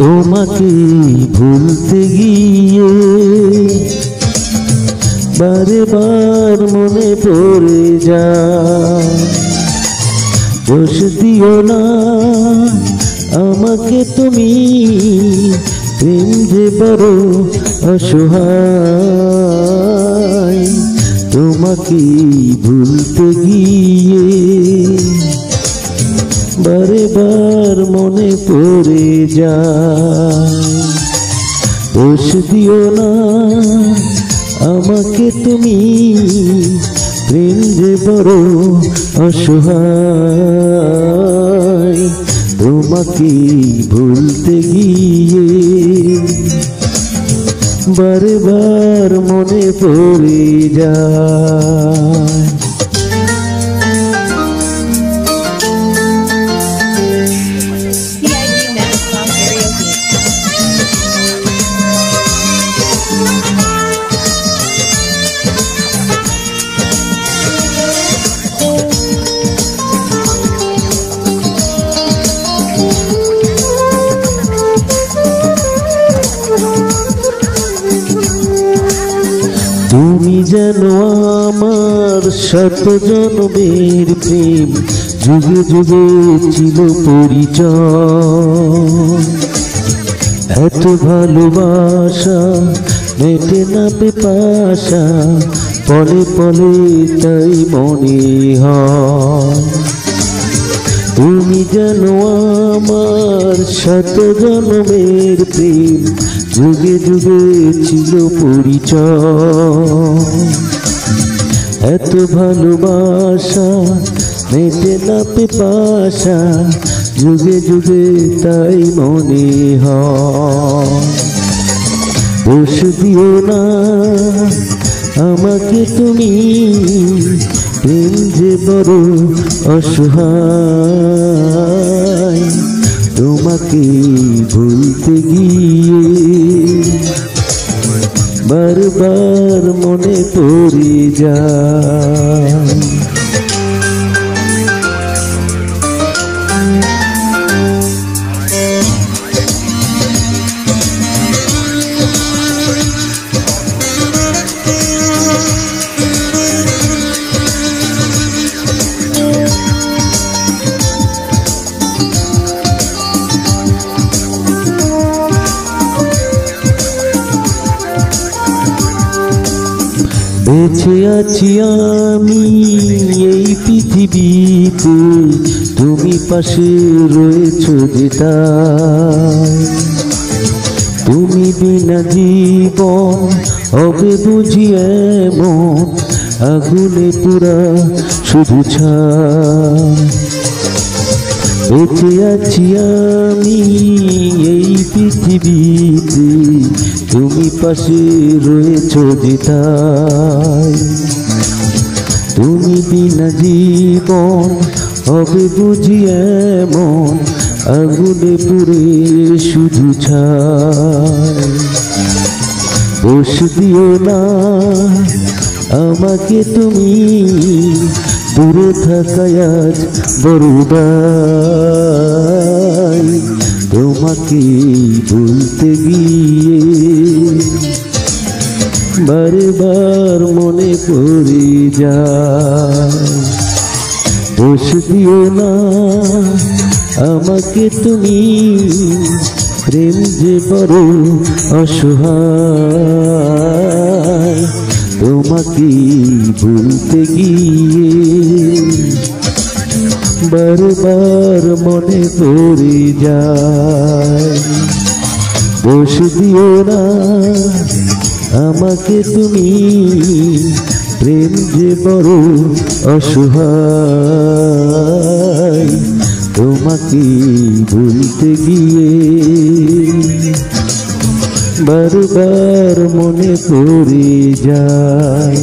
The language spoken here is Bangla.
তোমাকে ভুলতে গিয়ে বারে বার মনে পড়ে যায়। দোষ দিও না আমাকে তুমি, প্রেম যে বড় অসহায়। তোমাকে ভুলতে গিয়ে বারে বার মনে পড়ে যায়। দোষ দিও না আমাকে তুমি, প্রেম যে বড় অসহায়। তোমাকে ভুলতে গিয়ে বারে বার মনে পড়ে যায়। তুমি জানো আমার শত জন্মের প্রেম, যুগে যুগে ছিল পরিচয়। এত ভালোবাসা মেটে না পিপাসা, পলে পলে তাই মনে হয়। তুমি জানো আমার শত জন্মের প্রেম, যুগে যুগে ছিল পরিচয়। এত ভালোবাসা মেটে না পিপাসা, যুগে যুগে তাই মনে হয়। দোষ দিও না আমাকে তুমি, প্রেম যে বড় অসহায়। তোমাকে ভুলতে গিয়ে বারবার মনে পড়ে যায়। বেঁচে আছি আমি এই পৃথিবীতে, তুমি পাশে রয়েছো যে তাই। তুমি বিনা জীবন হবে বুঝি এমন, আগুনে পুরা শুধু ছাই। বেঁচে আছি আমি এই পৃথিবীতে, তুমি পাশে রয়েছো যে তাই। তুমি বিনা জীবন হবে বুঝি এমন, আগুনে পুড়ে শুধু ছাই। দোষ দিও না আমাকে তুমি, দূরে থাকায় আজ বড় দায়। তোমাকে ভুলতে গিয়ে বারে বার মনে পড়ে যায়। দোষ দিও না আমাকে তুমি, প্রেম যে বড় অসহায়। তোমাকে ভুলতে গিয়ে বারবার মনে পড়ে যায়। দোষ দিও না আমাকে তুমি, প্রেম যে বড় অসহায়। তোমাকে ভুলতে গিয়ে বারবার মনে পড়ে যায়।